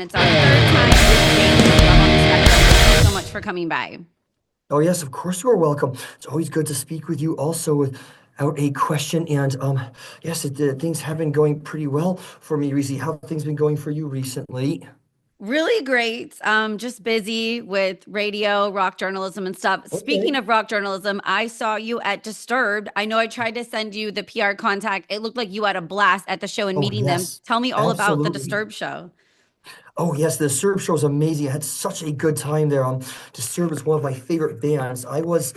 It's our third time with James with Love on the Spectrum. Thank you so much for coming by. Oh, yes, of course you are welcome. It's always good to speak with you also without a question. And yes, things have been going pretty well for me recently. How have things been going for you recently? Really great. Just busy with radio, rock journalism, and stuff. Speaking Okay. of rock journalism, I saw you at Disturbed. I know I tried to send you the PR contact. It looked like you had a blast at the show and Oh, meeting them. yes, Tell me all about the absolutely. Disturbed show. Oh, yes, the Serb show is amazing. I had such a good time there. Disturbed is one of my favorite bands. I was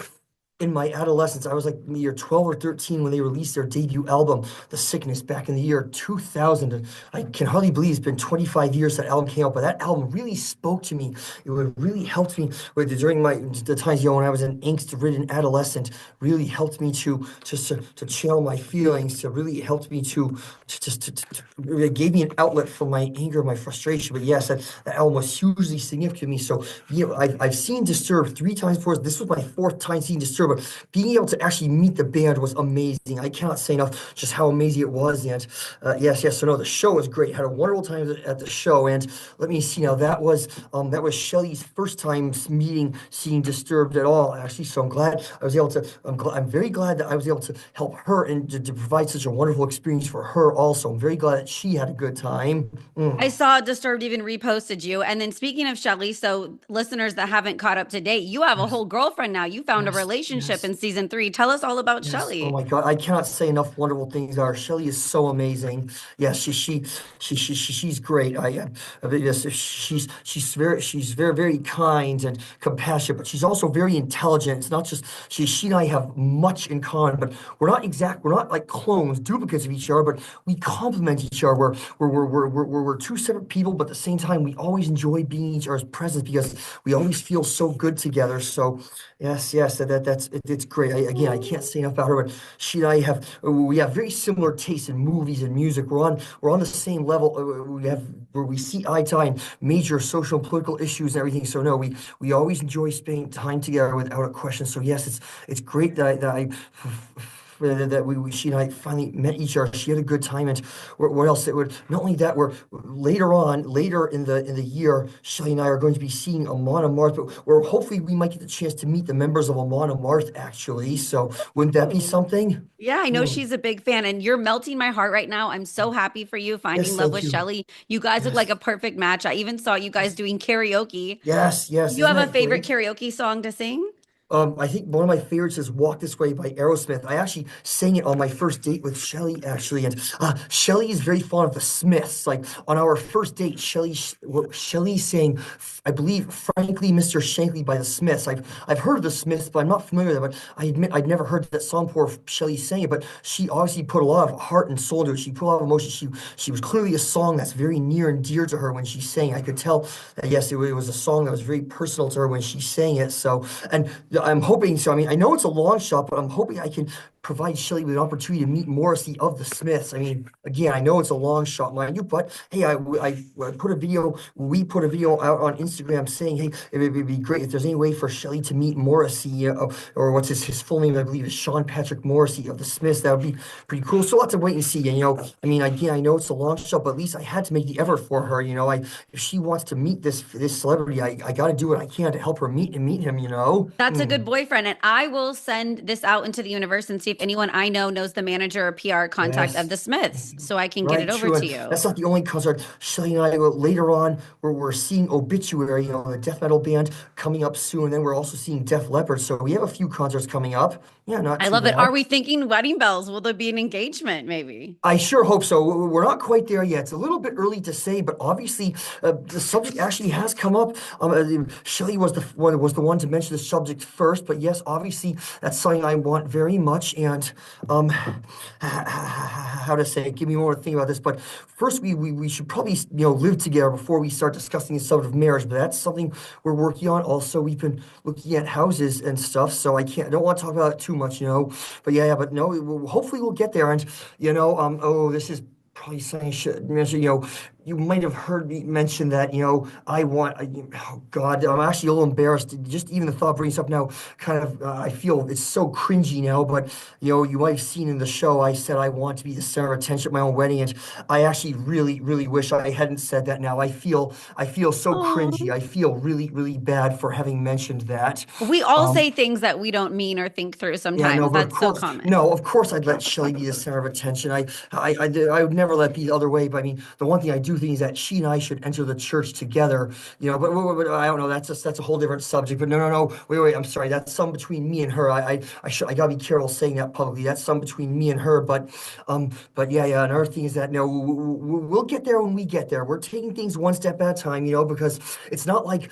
in my adolescence, I was like in the year 12 or 13 when they released their debut album, The Sickness, back in the year 2000. And I can hardly believe it's been 25 years that album came out, but that album really spoke to me. It really helped me during the times, when I was an angst-ridden adolescent, really helped me to just to channel my feelings, to really helped me to just it gave me an outlet for my anger, my frustration. But yes, that album was hugely significant to me. So I've seen Disturbed 3 times before. This was my fourth time seeing Disturbed. But being able to actually meet the band was amazing. I cannot say enough just how amazing it was. And yes. So no, the show was great. Had a wonderful time at the show. And let me see now. That was Shelly's first time seeing Disturbed at all. Actually, so I'm glad I was able to. I'm very glad that I was able to help her and to provide such a wonderful experience for her. Also, I'm very glad that she had a good time. I Mm. saw Disturbed even reposted you. And then speaking of Shelly, so listeners that haven't caught up to date, you have a Yes, whole girlfriend now. You found a yes, relationship yes. in season three. Tell us all about Yes. Oh Shelly. my God. I cannot say enough wonderful things about her. Shelly is so amazing. Yes, she's great. Yes, she's very kind and compassionate, but she's also very intelligent. It's not just she and I have much in common, but we're not like clones, duplicates of each other, but we complement each other. We're two separate people, but at the same time, we always enjoy being in each other's presence because we always feel so good together. So yes, it's great. Again, I can't say enough about her, but she and I we have very similar tastes in movies and music. We're on the same level. We have where we see eye to eye in major social and political issues and everything. So no, we always enjoy spending time together without a question. So yes, it's great that she and I finally met each other. She had a good time, and what else? It would not only that, we're later in the year, Shelly and I are going to be seeing Amon Amarth, but we're hopefully we might get the chance to meet the members of Amon Amarth actually. So wouldn't that be Oh. something? Yeah, I know Hmm. she's a big fan, and you're melting my heart right now. I'm so happy for you finding Yes, love thank with you. Shelly. You guys look like a Yes, perfect match. I even saw you guys yes, doing karaoke. yes. You Isn't have a that favorite great? karaoke song to sing? I think one of my favorites is "Walk This Way" by Aerosmith. I actually sang it on my first date with Shelly, actually, and Shelly is very fond of the Smiths. Like on our first date, Shelly sang, I believe, "Frankly, Mr. Shankly" by the Smiths. I've heard of the Smiths, but I'm not familiar with them. But I admit I'd never heard that song before Shelly sang it. But she obviously put a lot of heart and soul to it. She put a lot of emotion. She was clearly a song that's very near and dear to her when she sang. I could tell that yes, it was a song that was very personal to her when she sang it. So and I'm hoping so. I mean, I know it's a long shot, but I'm hoping I can provide Shelley with an opportunity to meet Morrissey of the Smiths. I mean, again, I know it's a long shot, mind you, but hey, we put a video out on Instagram saying, hey, it'd be great if there's any way for Shelley to meet Morrissey, or what's his full name, I believe is Sean Patrick Morrissey of the Smiths. That would be pretty cool. So let's wait and see. And I mean, again, I know it's a long shot, but at least I had to make the effort for her. If she wants to meet this celebrity, I got to do what I can to help her meet him. That's a good Mm. boyfriend. And I will send this out into the universe and see if anyone I know knows the manager or PR contact of Yes. the Smiths so I can get Right, it over true. to And you. that's not the only concert. Shelly and I, later on, we're seeing Obituary, the death metal band coming up soon. And then we're also seeing Def Leppard. So we have a few concerts coming up. Yeah, not I too love it. Are bad. we thinking wedding bells? Will there be an engagement maybe? I sure hope so. We're not quite there yet. It's a little bit early to say, but obviously the subject actually has come up. Shelley was the one to mention the subject first, but yes, obviously that's something I want very much. And um, how to say it? Give me more to think about this. But first, we should probably live together before we start discussing the subject of marriage. But that's something we're working on. Also, we've been looking at houses and stuff, so I don't want to talk about it too much. But yeah, but no, hopefully we'll get there. And this is probably something I should mention. you might have heard me mention that, oh God, I'm actually a little embarrassed. Just even the thought of bringing this up now, kind of, I feel it's so cringy now, but, you might have seen in the show, I said I want to be the center of attention at my own wedding. And I actually really, really wish I hadn't said that now. I feel so cringy. Oh. I feel really, really bad for having mentioned that. We all Um, say things that we don't mean or think through yeah, no, sometimes. but of That's so course, common. no, of course, I'd let Shelly be the center of attention. I would never let it be the other way. But I mean, the one thing I do think is that she and I should enter the church together. But I don't know. That's a whole different subject. But no, no, no. Wait. I'm sorry. That's some between me and her. I gotta be careful saying that publicly. That's some between me and her. But yeah. Another thing is that no, we'll get there when we get there. We're taking things one step at a time. Because it's not like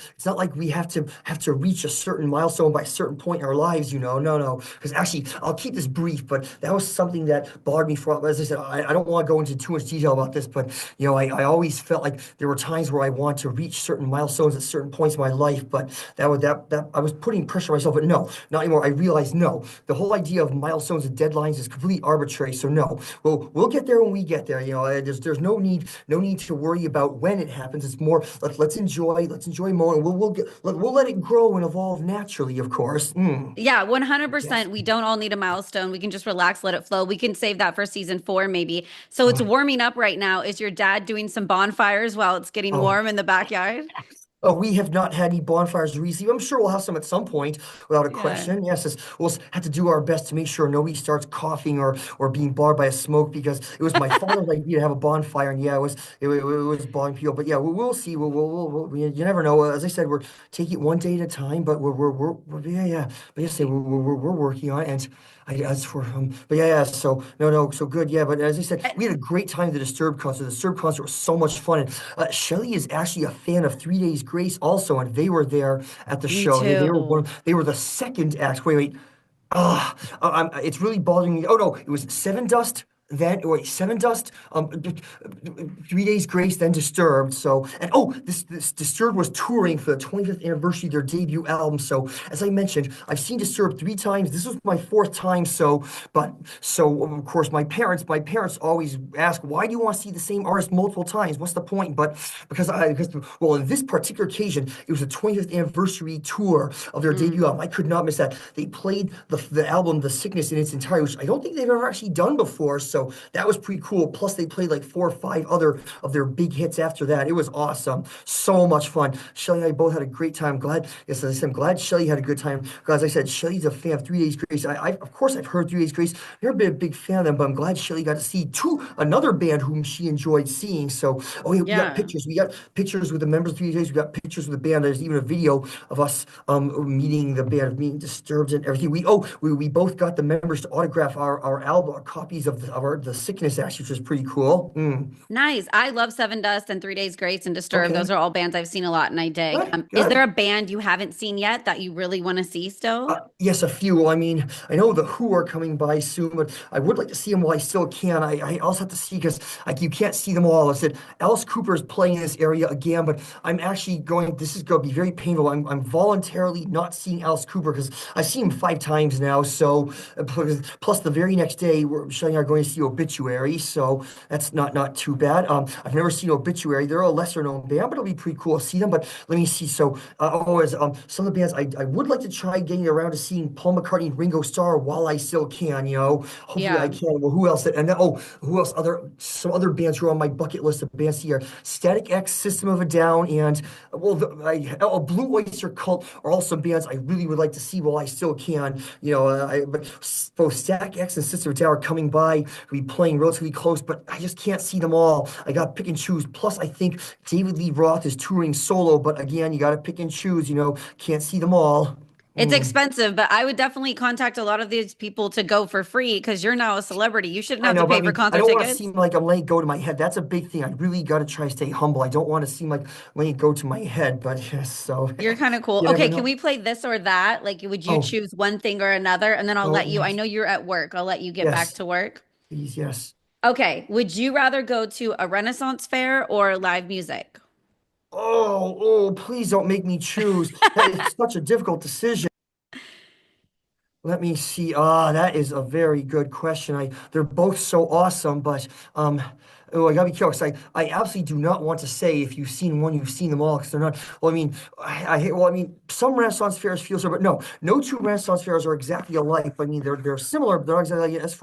we have to reach a certain milestone by a certain point in our lives. No. Because actually, I'll keep this brief. But that was something that bothered me for. As I said, I don't want to go into too much detail about this. But I always felt like there were times where I want to reach certain milestones at certain points in my life. But that I was putting pressure on myself. But no, not anymore. I realized no. The whole idea of milestones and deadlines is completely arbitrary. So no, we'll get there when we get there. There's no need to worry about when it happens. It's more let's enjoy a moment. We'll let it grow and evolve naturally, of course. Yeah, Yes. 100%. We don't all need a milestone. We can just relax, let it flow. We can save that for season 4, maybe. So it's Oh, warming up right now. Is your dad doing some bonfires while it's getting oh, warm in the backyard? oh, we have not had any bonfires recently. I'm sure we'll have some at some point, without a Yeah. question. Yes, we'll have to do our best to make sure nobody starts coughing or being bothered by a smoke because it was my father's idea to have a bonfire, and yeah, it was bothering people. But yeah, we'll see. You never know. As I said, we're taking it one day at a time, but yeah. But yes, we're working on it, and. As for but yeah. So no. So good. Yeah. But as I said, Eh, we had a great time at the Disturbed concert. The Disturbed concert was so much fun. And Shelly is actually a fan of 3 Days Grace also, and they were there at the Me show. too. They were the second act. Wait. It's really bothering me. Oh no, it was Seven Dust. Then wait, Seven Dust. 3 Days Grace, then Disturbed. So and oh, this Disturbed was touring for the 25th anniversary of their debut album. So as I mentioned, I've seen Disturbed 3 times. This was my fourth time. So of course my parents always ask, why do you want to see the same artist multiple times? What's the point? But because well, in this particular occasion, it was the 25th anniversary tour of their Mm. debut album. I could not miss that. They played the album The Sickness in its entirety, which I don't think they've ever actually done before. So that was pretty cool. Plus they played like 4 or 5 other of their big hits after that. It was awesome. So much fun. Shelly and I both had a great time. Glad, yes, as I said, I'm glad Shelly had a good time. Because as I said, Shelly's a fan of 3 Days Grace. Of course I've heard 3 Days Grace. Never been a big fan of them, but I'm glad Shelly got to see another band whom she enjoyed seeing. So oh yeah, we got Yeah. pictures. We got pictures with the members of 3 Days. We got pictures with the band. There's even a video of us meeting the band, of meeting Disturbed and everything. We both got the members to autograph our album, our copies of the Sickness actually, which was pretty cool. Nice. I love Seven Dust and 3 Days Grace and Disturbed. Those Okay, are all bands I've seen a lot and I dig. good, Is there good. a band you haven't seen yet that you really want to see still? Yes, a few. I mean, I know the Who are coming by soon, but I would like to see them while I still can. I also have to see because like you can't see them all. I said Alice Cooper is playing in this area again, but I'm actually going. This is going to be very painful. I'm voluntarily not seeing Alice Cooper because I've seen him 5 times now. So plus the very next day, Shelly and I are going to see Obituary, so that's not too bad. I've never seen Obituary. They're a lesser known band, but it'll be pretty cool to see them. But let me see. So as some of the bands I would like to try getting around to seeing Paul McCartney and Ringo Starr while I still can. Hopefully I Yeah. can. Well, who else? And then, who else? Some other bands who are on my bucket list of bands here: Static X, System of a Down, and Blue Oyster Cult are all some bands I really would like to see while I still can. But both Static X and System of a Down are coming by. We'll be playing relatively close, but I just can't see them all. I got to pick and choose. Plus, I think David Lee Roth is touring solo, but again, you got to pick and choose. Can't see them all. It's Mm. expensive, but I would definitely contact a lot of these people to go for free because you're now a celebrity. You shouldn't I have to know, but I pay for mean, I concert don't want to tickets. seem like I'm letting it go to my head. That's a big thing. I really got to try to stay humble. I don't want to seem like letting it go to my head, but yes, so You're kind of cool. you never Okay, can know. we play this or that? Like, would you Oh, choose one thing or another? And then I'll oh, let you, I yes, know you're at work. I'll let you get back yes, to work. please, yes. Okay, would you rather go to a Renaissance fair or live music? Please don't make me choose. That is such a difficult decision. Let me see. That is a very good question. They're both so awesome, but um, Oh, I gotta be careful 'cause I absolutely do not want to say if you've seen one, you've seen them all, because they're not. Well, I mean, well, I mean, some Renaissance fairs feel so, but no, no two Renaissance fairs are exactly alike. I mean, they're similar, but they're not exactly alike. As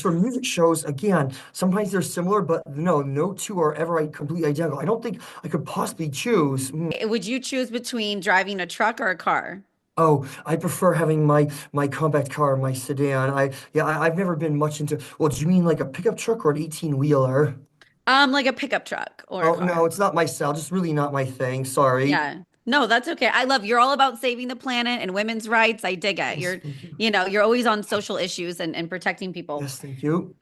for music shows, again, sometimes they're similar, but no, no two are ever completely identical. I don't think I could possibly choose. Would you choose between driving a truck or a car? Oh, I prefer having my compact car, my sedan. I've never been much into. Well, do you mean like a pickup truck or an 18-wheeler? Like a pickup truck or a Oh car. no, it's not my style. Just really not my thing. Sorry. Yeah. No, that's okay. I love you're all about saving the planet and women's rights. I dig it. Yes, thank you. You're always on social issues and protecting people. Yes, thank you.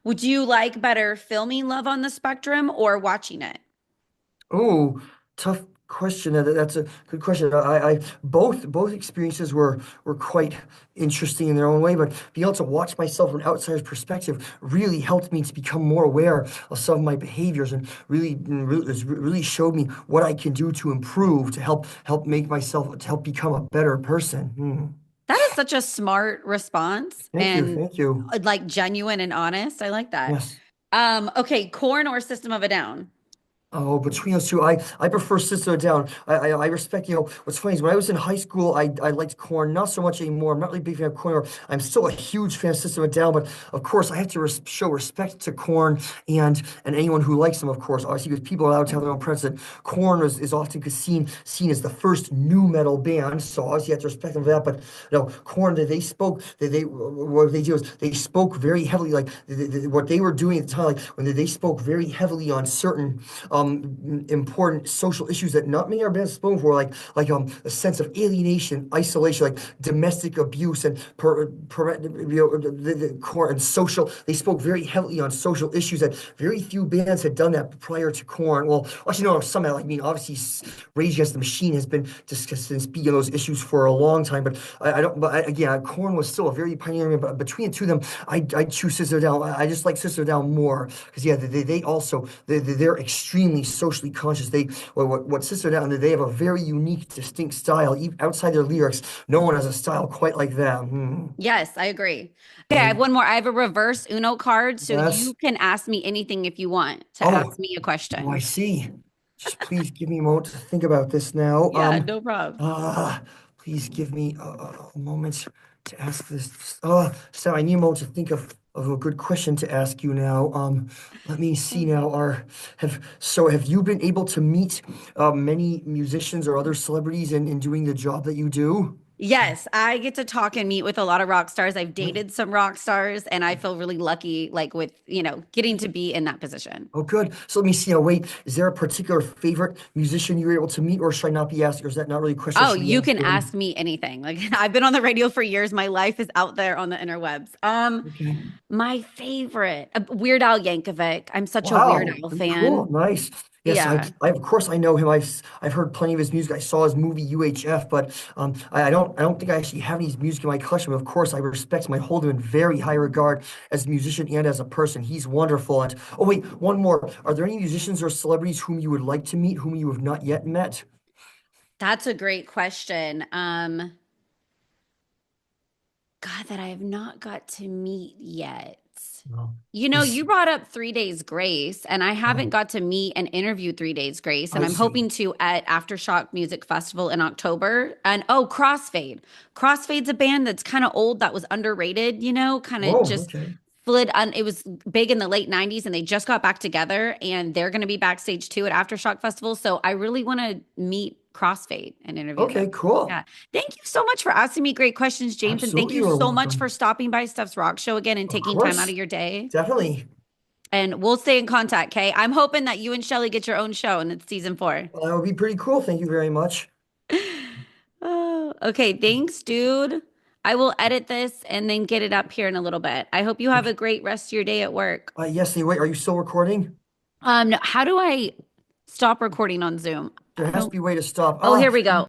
Would you like better filming Love on the Spectrum or watching it? Oh, tough question. That's a good question. Both experiences were quite interesting in their own way, but being able to watch myself from an outsider's perspective really helped me to become more aware of some of my behaviors and really showed me what I can do to improve to help make myself to help become a better person. That is such a smart response Thank you, and thank you. like genuine and honest. I like that. Yes. Okay, Corn or System of a Down? Oh, between those two, I prefer System of a Down. I respect, what's funny is when I was in high school, I liked Corn, not so much anymore. I'm not really a big fan of Corn. I'm still a huge fan of System of a Down, but of course, I have to show respect to Corn and anyone who likes them, of course. Obviously, because people are allowed to have their own preference. Corn is often seen as the first new metal band, so obviously you have to respect them for that. But Corn, they spoke, what they do is they spoke very heavily, like what they were doing at the time, like when they spoke very heavily on certain important social issues that not many of our bands have spoken for, like a sense of alienation, isolation, like domestic abuse and the core and social. They spoke very heavily on social issues that very few bands had done that prior to Korn. Well, actually, no, some. I mean, obviously, Rage Against the Machine has been discussing speaking of those issues for a long time, but I don't. But again, Korn was still a very pioneering. But between the two of them, I choose Sister Down. I just like Sister Down more because yeah, they also they're extremely socially conscious. What Sister Down, they have a very unique, distinct style. Even outside their lyrics, no one has a style quite like them. Yes, I agree. Okay, I have Okay. one more. I have a reverse Uno card, so you Yes. can ask me anything if you want to Oh, ask me a oh, I question. see. Just please give me a moment to think about this now. Yeah, no problem. Uh, please give me a moment to ask this. So I need a moment to think of a good question to ask you now. Let me see now. Have you been able to meet many musicians or other celebrities in doing the job that you do? Yes, I get to talk and meet with a lot of rock stars. I've Yeah. dated some rock stars, and I feel really lucky, like with, getting to be in that position. Oh, good. So let me see. Now, wait, is there a particular favorite musician you were able to meet, or should I not be asking, or is that not really a question I Oh, should be you can ask asking? me anything. Like I've been on the radio for years. My life is out there on the interwebs. Okay. My favorite, Weird Al Yankovic. I'm such a Weird Wow, Al pretty cool. fan. Nice. Yes, Yeah. I of course I know him. I've heard plenty of his music. I saw his movie UHF, but I don't think I actually have any of his music in my collection. But of course, I respect him. I hold him in very high regard as a musician and as a person. He's wonderful. And oh wait, one more. Are there any musicians or celebrities whom you would like to meet, whom you have not yet met? That's a great question. God, that I have not got to meet yet. No. You brought up 3 Days Grace, and I haven't Oh, got to meet and interview 3 Days Grace, and I I'm see. hoping to at Aftershock Music Festival in October. And oh, Crossfade. Crossfade's a band that's kind of old that was underrated, kind of Oh, just okay. it was big in the late 90s and they just got back together and they're going to be backstage too at Aftershock Festival. So I really want to meet Crossfade and interview them. Okay, cool. Yeah. Thank you so much for asking me great questions, James. And thank Absolutely, you you're so much for welcome. stopping by Steph's Rock Show again and Of taking time out of course, your day. definitely. And we'll stay in contact, okay? I'm hoping that you and Shelly get your own show and it's season 4. Well, that would be pretty cool. Thank you very much. Oh, okay. Thanks, dude. I will edit this and then get it up here in a little bit. I hope you have Okay. a great rest of your day at work. Yes, wait, are you still recording? No, how do I stop recording on Zoom? I There don't has to know. be a way to stop. Oh, here we go.